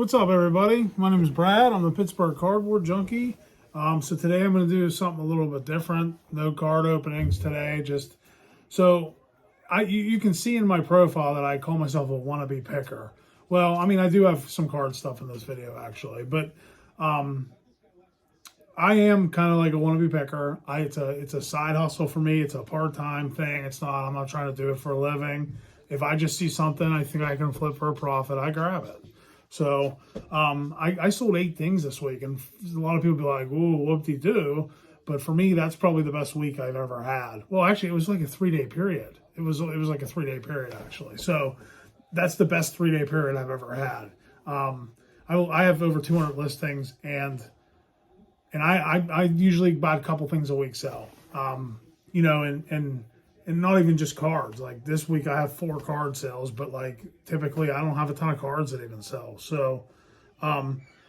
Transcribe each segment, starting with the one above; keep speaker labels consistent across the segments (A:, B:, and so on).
A: What's up, everybody? My name is Brad. I'm the Pittsburgh Cardboard Junkie. So today I'm going to do something a little bit different. No card openings today. Just so you can see in my profile that I call myself a wannabe picker. Well, I mean, I do have some card stuff in this video actually, but I am kind of like a wannabe picker. It's a side hustle for me. It's a part-time thing. I'm not trying to do it for a living. If I just see something I think I can flip for a profit, I grab it. So I sold 8 things this week, and a lot of people be like, "Ooh, whoop-de-doo." But for me, that's probably the best week I've ever had. Well, actually, it was like a 3-day period. It was like a 3-day period actually. So that's the best 3-day period I've ever had. I have over 200 listings, and I usually buy a couple things a week sell. And not even just cards. Like this week I have 4 card sales, but like typically I don't have a ton of cards that even sell. So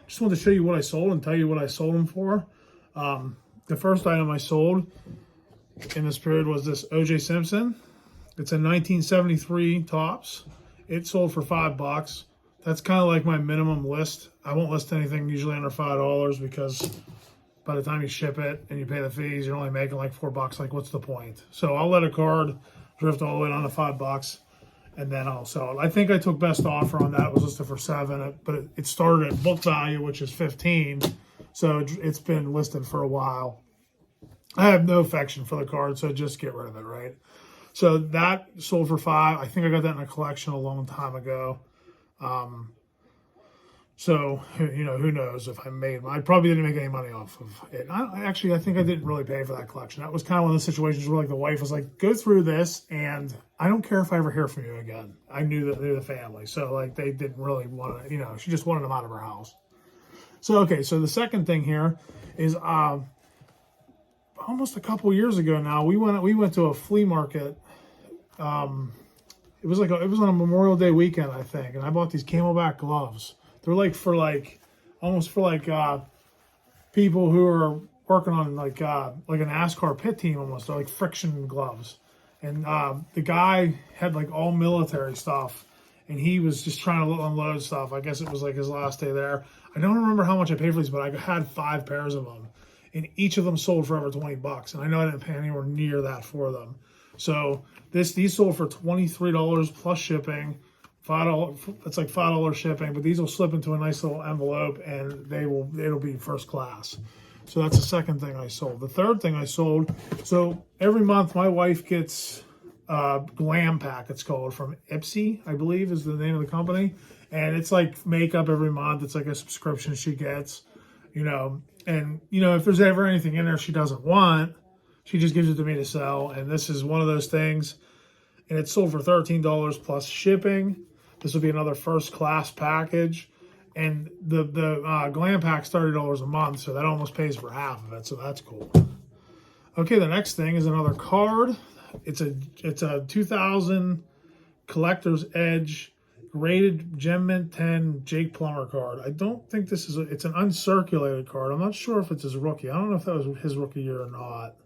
A: just wanted to show you what I sold and tell you what I sold them for. The first item I sold in this period was this O.J. Simpson. It's a 1973 Topps. It sold for $5. That's kind of like my minimum list. I won't list anything usually under $5 because by the time you ship it and you pay the fees, you're only making like $4. Like, what's the point? So I'll let a card drift all the way down to $5, and then I'll sell it. I think I took best offer on that. It was listed for $7, but it started at book value, which is $15. So it's been listed for a while. I have no affection for the card, so just get rid of it, right? So that sold for $5. I think I got that in a collection a long time ago. So, who knows if I made, I probably didn't make any money off of it. I think I didn't really pay for that collection. That was kind of one of the situations where like the wife was like, go through this and I don't care if I ever hear from you again. I knew the family. So like they didn't really want to, she just wanted them out of her house. So, okay. So the second thing here is, almost a couple years ago now, we went to a flea market. It was on a Memorial Day weekend, I think. And I bought these Camelback gloves. They're almost for people who are working on like a NASCAR pit team almost. They're like friction gloves. And the guy had like all military stuff, and he was just trying to unload stuff. I guess it was like his last day there. I don't remember how much I paid for these, but I had 5 pairs of them, and each of them sold for over $20. And I know I didn't pay anywhere near that for them. So these sold for $23 plus shipping. $5. It's like $5 shipping, but these will slip into a nice little envelope, and it'll be first class. So that's the second thing I sold. The third thing I sold. So every month my wife gets Glam Pack. It's called, from Ipsy, I believe is the name of the company, and it's like makeup every month. It's like a subscription she gets, and if there's ever anything in there she doesn't want, she just gives it to me to sell. And this is one of those things, and it sold for $13 plus shipping. This will be another first class package, and the Glam Pack's $30 a month, so that almost pays for half of it. So that's cool. Okay, the next thing is another card. It's a 2000 Collector's Edge graded Gem Mint 10 Jake Plummer card. I don't think this is it's an uncirculated card. I'm not sure if it's his rookie. I don't know if that was his rookie year or not.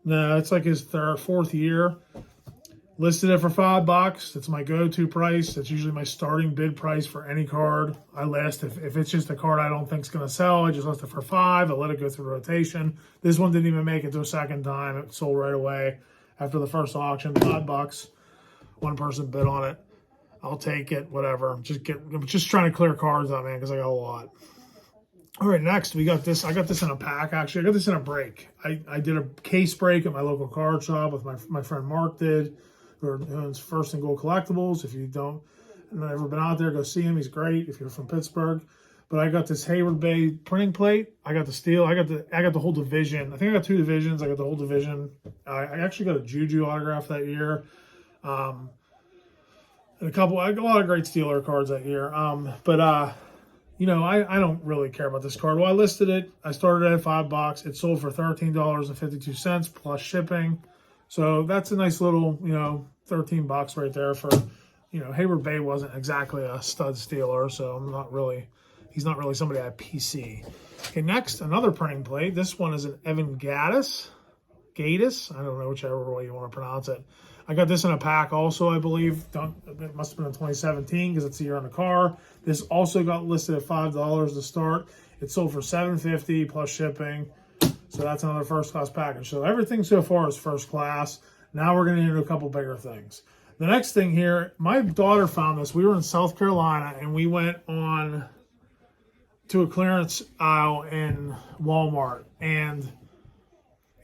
A: No, it's like his 4th year. Listed it for $5. It's my go-to price. That's usually my starting bid price for any card. I list, if it's just a card I don't think is going to sell, I just list it for $5. I let it go through rotation. This one didn't even make it to a second time. It sold right away after the first auction. $5. One person bid on it. I'll take it. Whatever. I'm just trying to clear cards out, man, because I got a lot. All right, next we got this. I got this in a pack, actually. I got this in a break. I did a case break at my local card shop with my friend Mark did. Who owns First and Gold Collectibles. If you don't, ever been out there, go see him. He's great if you're from Pittsburgh. But I got this Hayward Bay printing plate. I got the steel. I got the whole division. I think I got 2 divisions. I got the whole division. I actually got a Juju autograph that year. And I got a lot of great Steeler cards that year. I don't really care about this card. Well, I listed it. I started at $5. It sold for $13.52 plus shipping. So that's a nice little, $13 right there for, Hayward Bay wasn't exactly a stud stealer, so he's not really somebody I PC. Okay, next, another printing plate. This one is an Evan Gaddis. I don't know whichever way you want to pronounce it. I got this in a pack also, I believe. It must have been in 2017 because it's the year on the car. This also got listed at $5 to start. It sold for $7.50 plus shipping. So that's another first class package. So everything so far is first class. Now we're going to do a couple bigger things. The next thing here, my daughter found this. We were in South Carolina and we went on to a clearance aisle in Walmart. And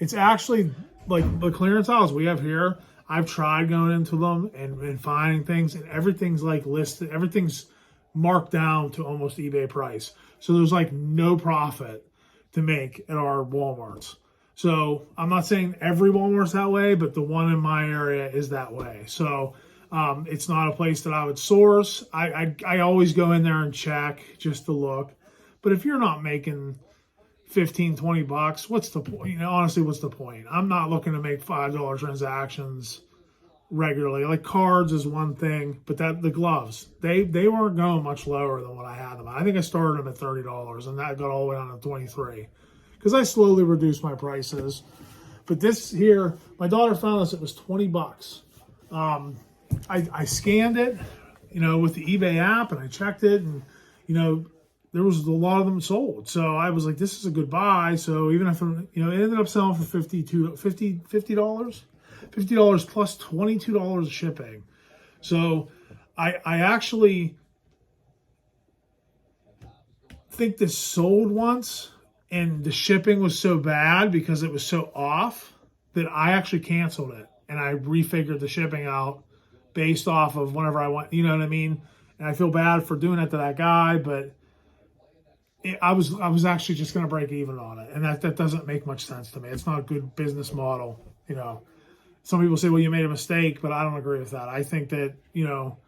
A: it's actually like the clearance aisles we have here. I've tried going into them and finding things, and everything's like listed. Everything's marked down to almost eBay price. So there's like no profit to make at our Walmarts. So I'm not saying every Walmart's that way, but the one in my area is that way. So it's not a place that I would source. I always go in there and check just to look. But if you're not making 15, 20 bucks, what's the point? You know, honestly, what's the point? I'm not looking to make $5 transactions regularly. Like cards is one thing, but the gloves, they weren't going much lower than what I had them. I think I started them at $30 and that got all the way down to 23 because I slowly reduced my prices. But this here, my daughter found this, it was 20 bucks. I scanned it, you know, with the eBay app and I checked it and, you know, there was a lot of them sold. So I was like, this is a good buy. So even if, you know, it ended up selling for $50 plus $22 of shipping. So I actually think this sold once and the shipping was so bad because it was so off that I actually canceled it. And I refigured the shipping out based off of whenever I went, you know what I mean? And I feel bad for doing it to that guy, but I was actually just going to break even on it. And that doesn't make much sense to me. It's not a good business model. You know, some people say, well, you made a mistake, but I don't agree with that. I think that, you know,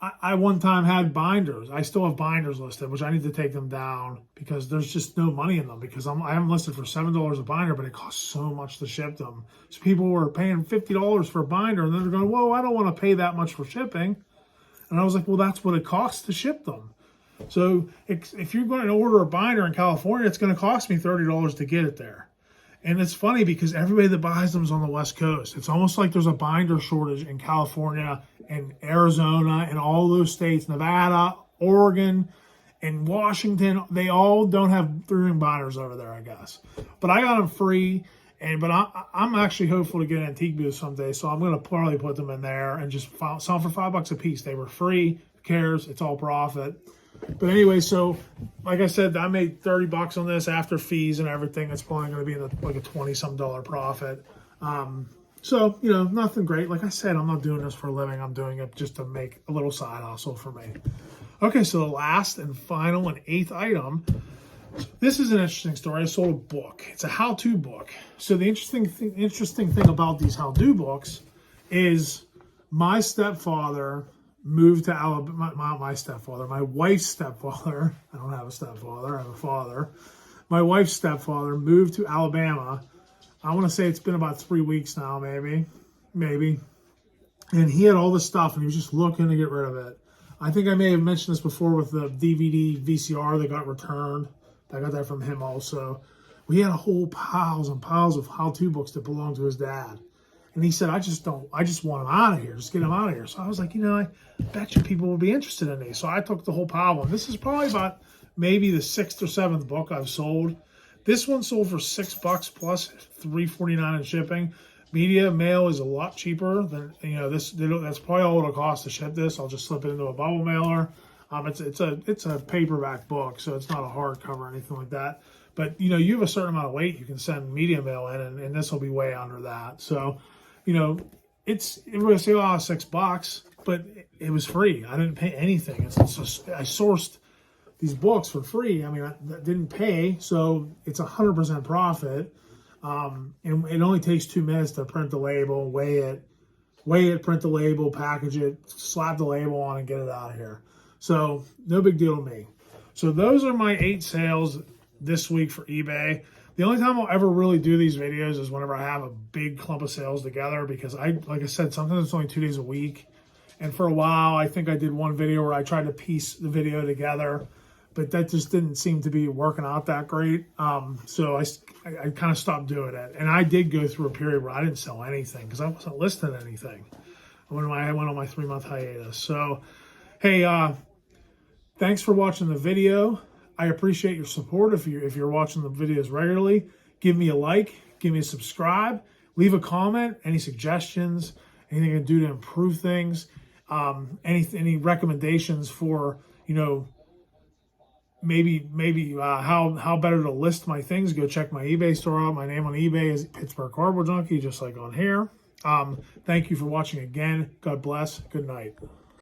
A: I one time had binders. I still have binders listed, which I need to take them down because there's just no money in them because I have them listed for $7 a binder, but it costs so much to ship them. So people were paying $50 for a binder and then they're going, whoa, I don't want to pay that much for shipping. And I was like, well, that's what it costs to ship them. So if you're going to order a binder in California, it's going to cost me $30 to get it there. And it's funny because everybody that buys them is on the West Coast. It's almost like there's a binder shortage in California and Arizona and all those states, Nevada, Oregon, and Washington. They all don't have 3-ring binders over there, I guess. But I got them free. But I'm actually hopeful to get antique booths someday. So I'm going to probably put them in there and just sell them for $5 a piece. They were free. Who cares? It's all profit. But anyway, so like I said, I made 30 bucks on this after fees and everything. It's probably going to be like a $20-some profit. So, you know, nothing great. Like I said, I'm not doing this for a living. I'm doing it just to make a little side hustle for me. Okay, so the last and final and 8th item. This is an interesting story. I sold a book. It's a how-to book. So the interesting thing about these how-to books is my stepfather moved to Alabama. My stepfather, my wife's stepfather. I don't have a stepfather. I have a father. My wife's stepfather moved to Alabama. I want to say it's been about 3 weeks now, maybe. And he had all this stuff, and he was just looking to get rid of it. I think I may have mentioned this before with the DVD VCR that got returned. I got that from him also. We had a whole piles and piles of how-to books that belonged to his dad. And he said, I just want him out of here. Just get him out of here. So I was like, you know, I bet you people will be interested in these. So I took the whole pile of them. This is probably about maybe the 6th or 7th book I've sold. This one sold for $6 plus $3.49 in shipping. Media mail is a lot cheaper than, you know, this. That's probably all it'll cost to ship this. I'll just slip it into a bubble mailer. It's a paperback book, so it's not a hardcover or anything like that. But, you know, you have a certain amount of weight you can send media mail in, and this will be way under that. So, you know, everybody say, oh, $6, but it was free. I didn't pay anything. I sourced these books for free. I mean, I didn't pay, so it's 100% profit. And it only takes 2 minutes to print the label, weigh it, print the label, package it, slap the label on, and get it out of here. So no big deal to me. So those are my 8 sales this week for eBay. The only time I'll ever really do these videos is whenever I have a big clump of sales together, because like I said, sometimes it's only 2 days a week. And for a while, I think I did one video where I tried to piece the video together. but that just didn't seem to be working out that great. So I kind of stopped doing it. And I did go through a period where I didn't sell anything because I wasn't listing anything when I went on my 3-month hiatus. So, hey, thanks for watching the video. I appreciate your support. If you're watching the videos regularly, give me a like, give me a subscribe, leave a comment, any suggestions, anything I can do to improve things, any recommendations for, maybe how better to list my things. Go check my eBay store out. My name on eBay is Pittsburgh Cardboard Junkie, just like on here. Thank you for watching again. God bless. Good night.